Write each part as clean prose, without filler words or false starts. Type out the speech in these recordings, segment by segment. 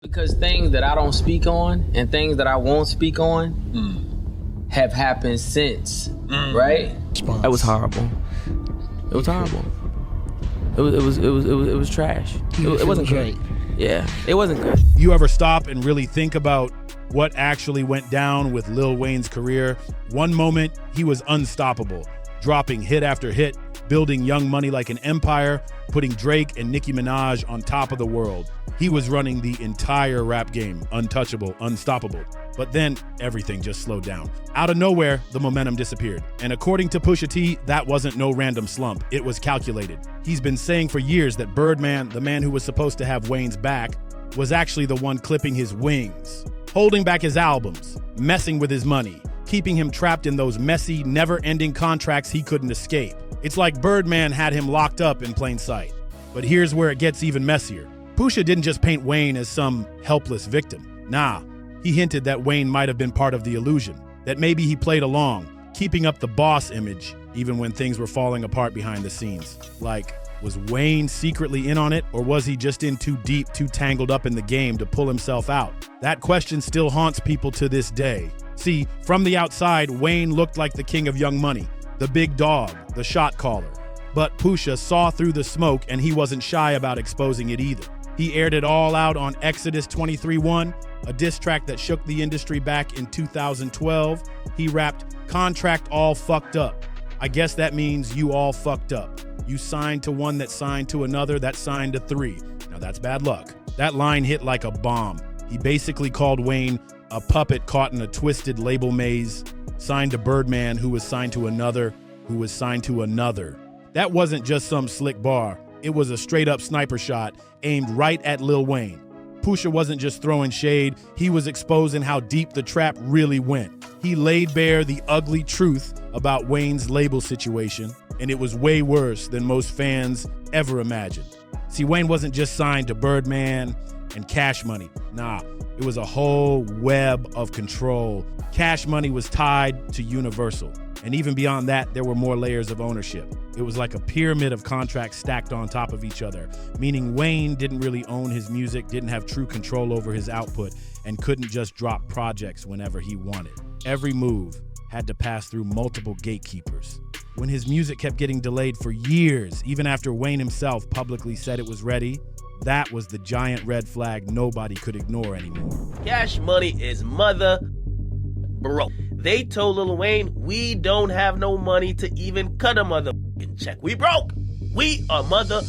Because things that I don't speak on and things that I won't speak on have happened since, right? That was horrible. It was horrible. It was trash. It wasn't great. Yeah, it wasn't good. You ever stop and really think about what actually went down with Lil Wayne's career? One moment, he was unstoppable, dropping hit after hit, building Young Money like an empire, putting Drake and Nicki Minaj on top of the world. He was running the entire rap game, untouchable, unstoppable. But then everything just slowed down. Out of nowhere, the momentum disappeared. And according to Pusha T, that wasn't no random slump. It was calculated. He's been saying for years that Birdman, the man who was supposed to have Wayne's back, was actually the one clipping his wings, holding back his albums, messing with his money, keeping him trapped in those messy, never-ending contracts he couldn't escape. It's like Birdman had him locked up in plain sight. But here's where it gets even messier. Pusha didn't just paint Wayne as some helpless victim. Nah, he hinted that Wayne might have been part of the illusion, that maybe he played along, keeping up the boss image, even when things were falling apart behind the scenes. Like, was Wayne secretly in on it, or was he just in too deep, too tangled up in the game to pull himself out? That question still haunts people to this day. See, from the outside, Wayne looked like the king of Young Money, the big dog, the shot caller. But Pusha saw through the smoke, and he wasn't shy about exposing it either. He aired it all out on Exodus 23:1, a diss track that shook the industry back in 2012. He rapped, "Contract all fucked up. I guess that means you all fucked up. You signed to one that signed to another that signed to three. Now that's bad luck." That line hit like a bomb. He basically called Wayne a puppet caught in a twisted label maze, signed to Birdman, who was signed to another, who was signed to another. That wasn't just some slick bar. It was a straight-up sniper shot aimed right at Lil Wayne. Pusha wasn't just throwing shade, he was exposing how deep the trap really went. He laid bare the ugly truth about Wayne's label situation, and it was way worse than most fans ever imagined. See, Wayne wasn't just signed to Birdman and Cash Money. Nah, it was a whole web of control. Cash Money was tied to Universal. And even beyond that, there were more layers of ownership. It was like a pyramid of contracts stacked on top of each other, meaning Wayne didn't really own his music, didn't have true control over his output, and couldn't just drop projects whenever he wanted. Every move had to pass through multiple gatekeepers. When his music kept getting delayed for years, even after Wayne himself publicly said it was ready, that was the giant red flag nobody could ignore anymore. Cash Money is mother broke. They told Lil Wayne, we don't have no money to even cut a motherfucking check. We broke. We are mother.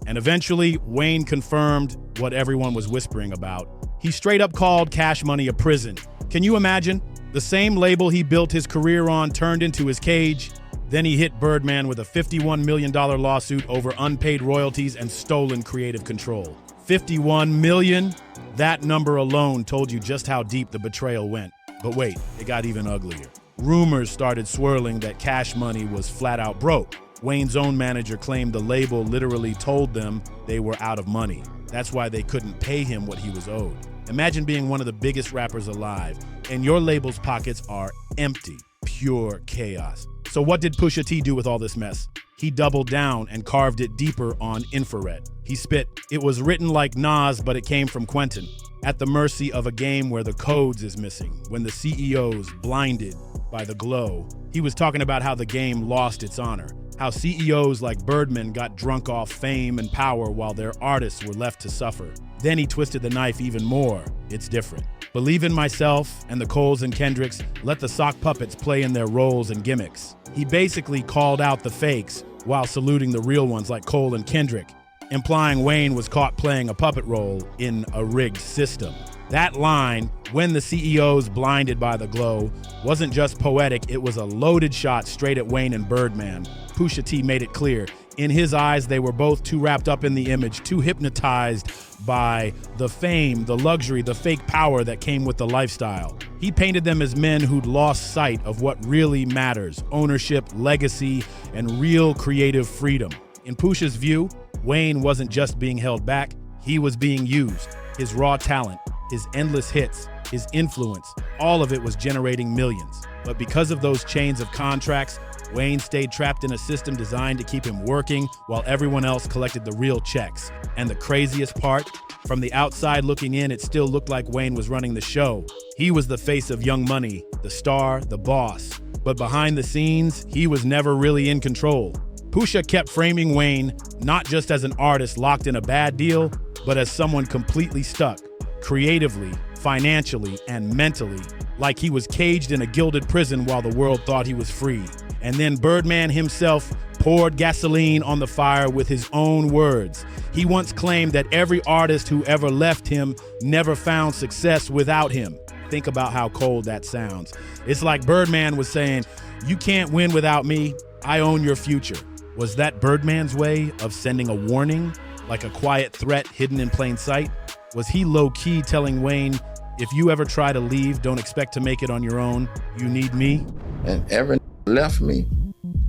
And eventually, Wayne confirmed what everyone was whispering about. He straight up called Cash Money a prison. Can you imagine? The same label he built his career on turned into his cage. Then he hit Birdman with a $51 million lawsuit over unpaid royalties and stolen creative control. 51 million? That number alone told you just how deep the betrayal went. But wait, it got even uglier. Rumors started swirling that Cash Money was flat out broke. Wayne's own manager claimed the label literally told them they were out of money. That's why they couldn't pay him what he was owed. Imagine being one of the biggest rappers alive, and your label's pockets are empty. Pure chaos. So what did Pusha T do with all this mess? He doubled down and carved it deeper on Infrared. He spit, "It was written like Nas, but it came from Quentin. At the mercy of a game where the codes is missing, when the CEOs blinded by the glow." He was talking about how the game lost its honor, how CEOs like Birdman got drunk off fame and power while their artists were left to suffer. Then he twisted the knife even more. It's different. Believe in myself and the Coles and Kendricks, let the sock puppets play in their roles and gimmicks. He basically called out the fakes while saluting the real ones like Cole and Kendrick, implying Wayne was caught playing a puppet role in a rigged system. That line, "when the CEOs blinded by the glow," wasn't just poetic, it was a loaded shot straight at Wayne and Birdman. Pusha T made it clear. In his eyes, they were both too wrapped up in the image, too hypnotized by the fame, the luxury, the fake power that came with the lifestyle. He painted them as men who'd lost sight of what really matters: ownership, legacy, and real creative freedom. In Pusha's view, Wayne wasn't just being held back, he was being used. His raw talent, his endless hits, his influence, all of it was generating millions. But because of those chains of contracts, Wayne stayed trapped in a system designed to keep him working while everyone else collected the real checks. And the craziest part, from the outside looking in, it still looked like Wayne was running the show. He was the face of Young Money, the star, the boss. But behind the scenes, he was never really in control. Pusha kept framing Wayne not just as an artist locked in a bad deal, but as someone completely stuck, creatively, financially, and mentally, like he was caged in a gilded prison while the world thought he was free. And then Birdman himself poured gasoline on the fire with his own words. He once claimed that every artist who ever left him never found success without him. Think about how cold that sounds. It's like Birdman was saying, "You can't win without me. I own your future." Was that Birdman's way of sending a warning, like a quiet threat hidden in plain sight? Was he low-key telling Wayne, if you ever try to leave, don't expect to make it on your own. You need me? And every left me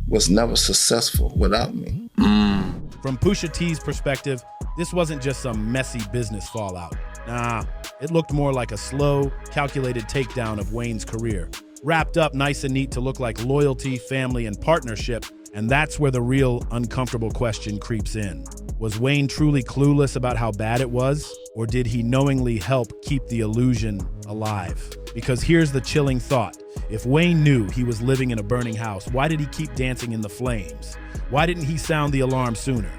was never successful without me. From Pusha T's perspective, this wasn't just some messy business fallout. Nah, it looked more like a slow, calculated takedown of Wayne's career, wrapped up nice and neat to look like loyalty, family, and partnership. And that's where the real uncomfortable question creeps in. Was Wayne truly clueless about how bad it was? Or did he knowingly help keep the illusion alive? Because here's the chilling thought. If Wayne knew he was living in a burning house, why did he keep dancing in the flames? Why didn't he sound the alarm sooner?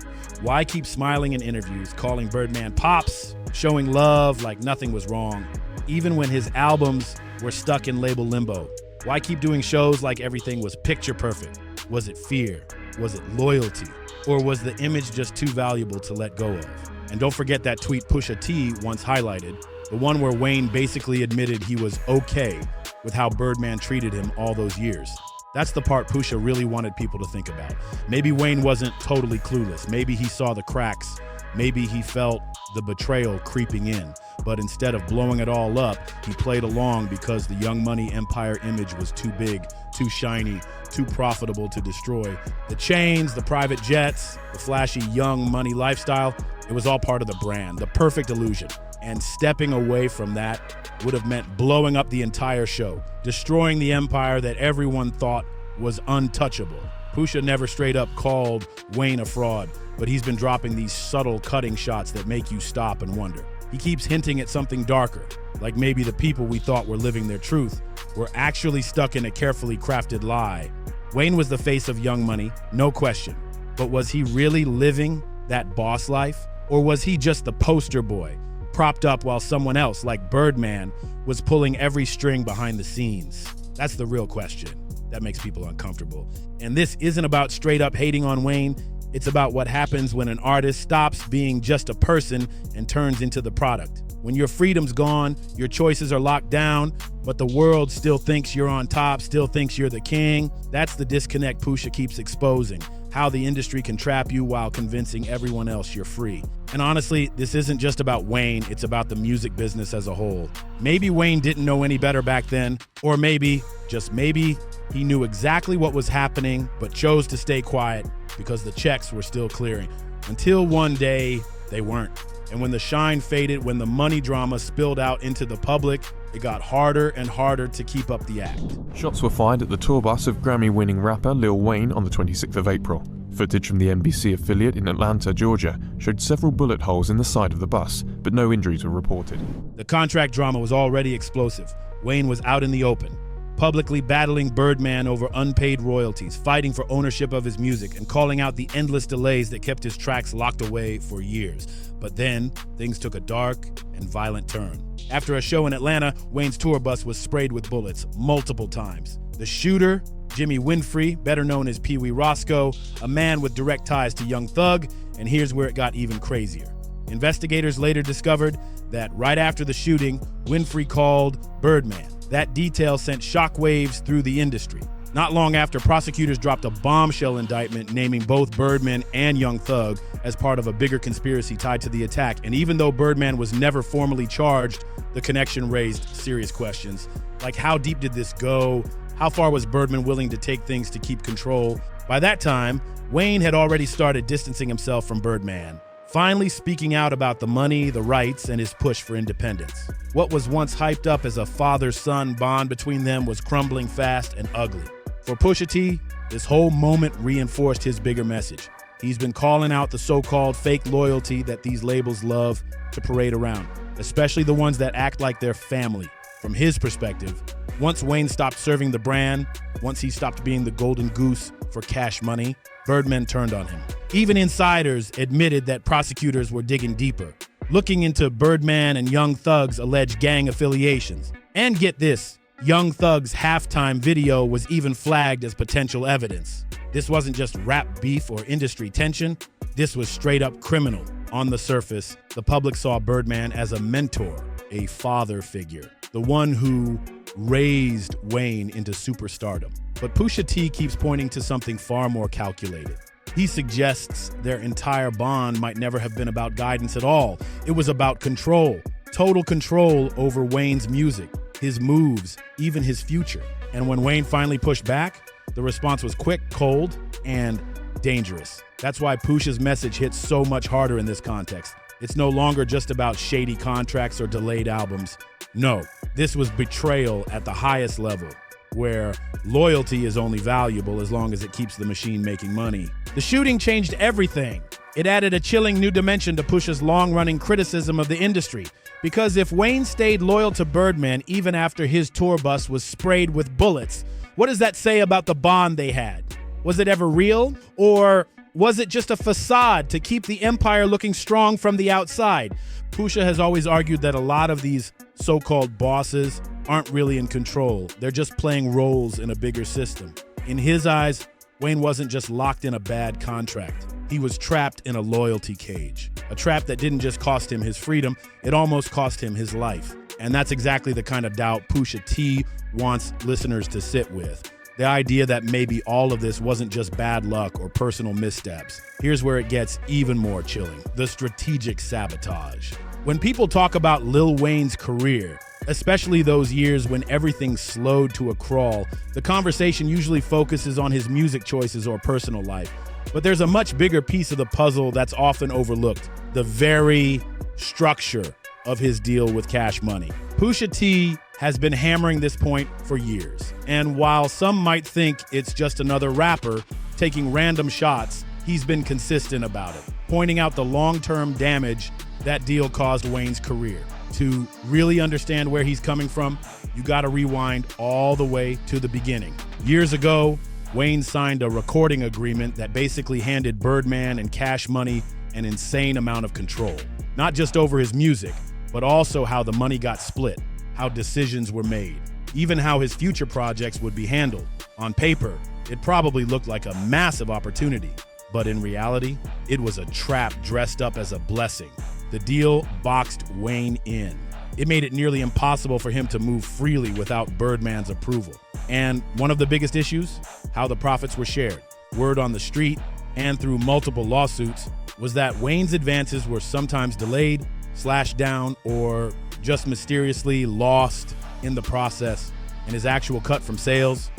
Why keep smiling in interviews, calling Birdman pops, showing love like nothing was wrong, even when his albums were stuck in label limbo? Why keep doing shows like everything was picture perfect? Was it fear? Was it loyalty? Or was the image just too valuable to let go of? And don't forget that tweet Pusha T once highlighted, the one where Wayne basically admitted he was okay with how Birdman treated him all those years. That's the part Pusha really wanted people to think about. Maybe Wayne wasn't totally clueless. Maybe he saw the cracks. Maybe he felt the betrayal creeping in. But instead of blowing it all up, he played along because the Young Money empire image was too big, too shiny, too profitable to destroy. The chains, the private jets, the flashy Young Money lifestyle, it was all part of the brand, the perfect illusion. And stepping away from that would have meant blowing up the entire show, destroying the empire that everyone thought was untouchable. Pusha never straight up called Wayne a fraud, but he's been dropping these subtle cutting shots that make you stop and wonder. He keeps hinting at something darker, like maybe the people we thought were living their truth were actually stuck in a carefully crafted lie. Wayne was the face of Young Money, no question. But was he really living that boss life? Or was he just the poster boy, propped up while someone else, like Birdman, was pulling every string behind the scenes? That's the real question. That makes people uncomfortable. And this isn't about straight up hating on Wayne. It's about what happens when an artist stops being just a person and turns into the product. When your freedom's gone, your choices are locked down, but the world still thinks you're on top, still thinks you're the king. That's the disconnect Pusha keeps exposing, how the industry can trap you while convincing everyone else you're free. And honestly, this isn't just about Wayne, it's about the music business as a whole. Maybe Wayne didn't know any better back then, or maybe, just maybe, he knew exactly what was happening, but chose to stay quiet because the checks were still clearing. Until one day, they weren't. And when the shine faded, when the money drama spilled out into the public, it got harder and harder to keep up the act. Shots were fired at the tour bus of Grammy-winning rapper Lil Wayne on the 26th of April. Footage from the NBC affiliate in Atlanta, Georgia, showed several bullet holes in the side of the bus, but no injuries were reported. The contract drama was already explosive. Wayne was out in the open, publicly battling Birdman over unpaid royalties, fighting for ownership of his music, and calling out the endless delays that kept his tracks locked away for years. But then, things took a dark and violent turn. After a show in Atlanta, Wayne's tour bus was sprayed with bullets multiple times. The shooter, Jimmy Winfrey, better known as Pee Wee Roscoe, a man with direct ties to Young Thug, and here's where it got even crazier. Investigators later discovered that right after the shooting, Winfrey called Birdman. That detail sent shockwaves through the industry. Not long after, prosecutors dropped a bombshell indictment naming both Birdman and Young Thug as part of a bigger conspiracy tied to the attack. And even though Birdman was never formally charged, the connection raised serious questions. Like, how deep did this go? How far was Birdman willing to take things to keep control? By that time, Wayne had already started distancing himself from Birdman, finally speaking out about the money, the rights, and his push for independence. What was once hyped up as a father-son bond between them was crumbling fast and ugly. For Pusha T, This whole moment reinforced his bigger message. He's been calling out the so-called fake loyalty that these labels love to parade around, especially the ones that act like they're family. From his perspective, once Wayne stopped serving the brand, once he stopped being the golden goose for cash money, Birdman turned on him. Even insiders admitted that prosecutors were digging deeper, looking into Birdman and Young Thug's alleged gang affiliations. And get this, Young Thug's halftime video was even flagged as potential evidence. This wasn't just rap beef or industry tension. This was straight up criminal. On the surface, the public saw Birdman as a mentor, a father figure, the one who raised Wayne into superstardom. But Pusha T keeps pointing to something far more calculated. He suggests their entire bond might never have been about guidance at all. It was about control, total control over Wayne's music, his moves, even his future. And when Wayne finally pushed back, the response was quick, cold, and dangerous. That's why Pusha's message hits so much harder in this context. It's no longer just about shady contracts or delayed albums. No, this was betrayal at the highest level, where loyalty is only valuable as long as it keeps the machine making money. The shooting changed everything. It added a chilling new dimension to Pusha's long-running criticism of the industry. Because if Wayne stayed loyal to Birdman even after his tour bus was sprayed with bullets, what does that say about the bond they had? Was it ever real? Or was it just a facade to keep the empire looking strong from the outside? Pusha has always argued that a lot of these so-called bosses aren't really in control. They're just playing roles in a bigger system. In his eyes, Wayne wasn't just locked in a bad contract. He was trapped in a loyalty cage, a trap that didn't just cost him his freedom, it almost cost him his life. And that's exactly the kind of doubt Pusha T wants listeners to sit with. The idea that maybe all of this wasn't just bad luck or personal missteps. Here's where it gets even more chilling: the strategic sabotage. When people talk about Lil Wayne's career, especially those years when everything slowed to a crawl, the conversation usually focuses on his music choices or personal life. But there's a much bigger piece of the puzzle that's often overlooked: the very structure of his deal with Cash Money. Pusha T has been hammering this point for years. And while some might think it's just another rapper taking random shots, he's been consistent about it, pointing out the long-term damage that deal caused Wayne's career. To really understand where he's coming from, you gotta rewind all the way to the beginning. Years ago, Wayne signed a recording agreement that basically handed Birdman and Cash Money an insane amount of control. Not just over his music, but also how the money got split, how decisions were made, even how his future projects would be handled. On paper, it probably looked like a massive opportunity, but in reality, it was a trap dressed up as a blessing. The deal boxed Wayne in. It made it nearly impossible for him to move freely without Birdman's approval. And one of the biggest issues, how the profits were shared. Word on the street and through multiple lawsuits was that Wayne's advances were sometimes delayed, slashed down, or just mysteriously lost in the process. And his actual cut from sales,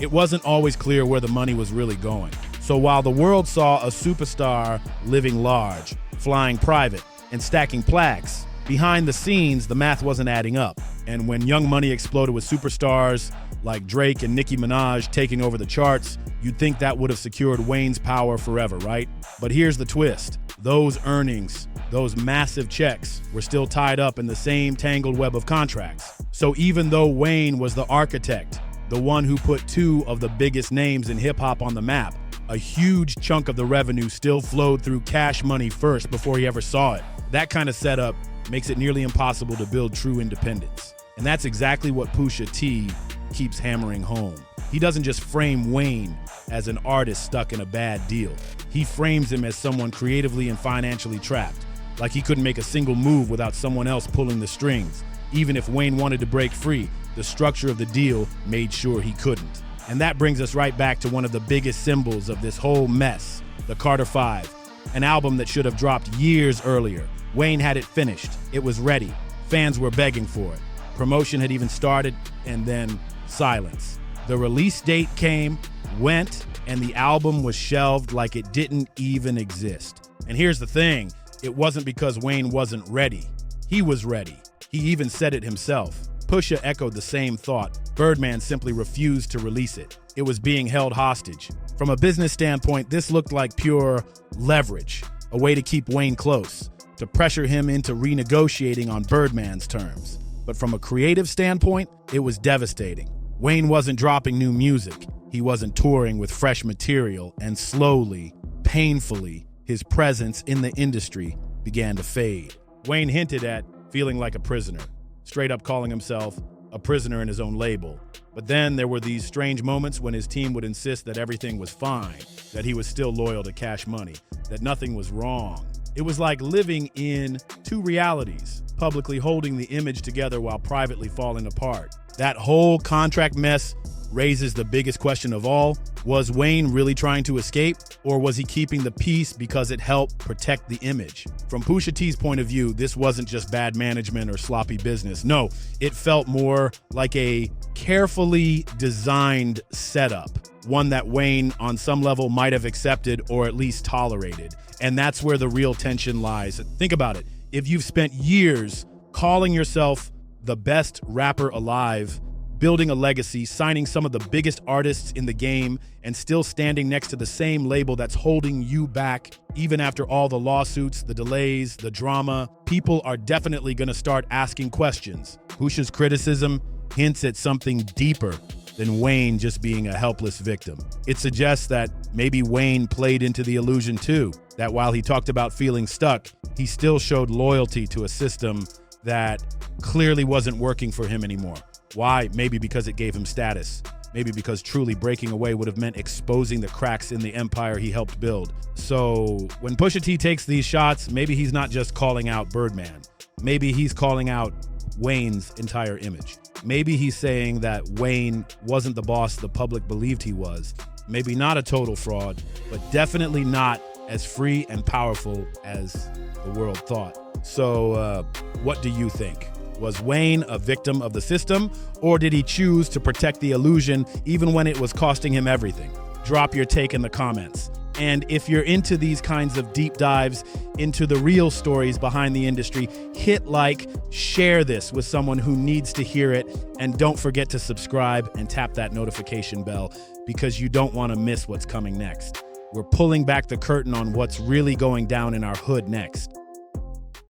it wasn't always clear where the money was really going. So while the world saw a superstar living large, flying private, and stacking plaques, behind the scenes, the math wasn't adding up. And when Young Money exploded with superstars like Drake and Nicki Minaj taking over the charts, you'd think that would have secured Wayne's power forever, right? But here's the twist. Those earnings, those massive checks, were still tied up in the same tangled web of contracts. So even though Wayne was the architect, the one who put two of the biggest names in hip-hop on the map, a huge chunk of the revenue still flowed through Cash Money first before he ever saw it. That kind of setup makes it nearly impossible to build true independence. And that's exactly what Pusha T keeps hammering home. He doesn't just frame Wayne as an artist stuck in a bad deal. He frames him as someone creatively and financially trapped, like he couldn't make a single move without someone else pulling the strings. Even if Wayne wanted to break free, the structure of the deal made sure he couldn't. And that brings us right back to one of the biggest symbols of this whole mess, the Carter 5, an album that should have dropped years earlier. Wayne had it finished. It was ready. Fans were begging for it. Promotion had even started, and then silence. The release date came, went, and the album was shelved like it didn't even exist. And here's the thing, it wasn't because Wayne wasn't ready. He was ready. He even said it himself. Pusha echoed the same thought. Birdman simply refused to release it. It was being held hostage. From a business standpoint, this looked like pure leverage, a way to keep Wayne close, to pressure him into renegotiating on Birdman's terms. But from a creative standpoint, it was devastating. Wayne wasn't dropping new music. He wasn't touring with fresh material, and slowly, painfully, his presence in the industry began to fade. Wayne hinted at feeling like a prisoner, straight up calling himself a prisoner in his own label. But then there were these strange moments when his team would insist that everything was fine, that he was still loyal to Cash Money, that nothing was wrong. It was like living in two realities, publicly holding the image together while privately falling apart. That whole contract mess raises the biggest question of all. Was Wayne really trying to escape, or was he keeping the peace because it helped protect the image? From Pusha T's point of view, this wasn't just bad management or sloppy business. No, it felt more like a carefully designed setup, one that Wayne on some level might have accepted or at least tolerated. And that's where the real tension lies. Think about it. If you've spent years calling yourself the best rapper alive, building a legacy, signing some of the biggest artists in the game, and still standing next to the same label that's holding you back, even after all the lawsuits, the delays, the drama, people are definitely going to start asking questions. Pusha's criticism hints at something deeper than Wayne just being a helpless victim. It suggests that maybe Wayne played into the illusion too, that while he talked about feeling stuck, he still showed loyalty to a system that clearly wasn't working for him anymore. Why? Maybe because it gave him status. Maybe because truly breaking away would have meant exposing the cracks in the empire he helped build. So when Pusha T takes these shots, maybe he's not just calling out Birdman. Maybe he's calling out Wayne's entire image. Maybe he's saying that Wayne wasn't the boss the public believed he was. Maybe not a total fraud, but definitely not as free and powerful as the world thought. So what do you think? Was Wayne a victim of the system, or did he choose to protect the illusion even when it was costing him everything? Drop your take in the comments. And if you're into these kinds of deep dives into the real stories behind the industry, hit like, share this with someone who needs to hear it, and don't forget to subscribe and tap that notification bell because you don't want to miss what's coming next. We're pulling back the curtain on what's really going down in our hood next.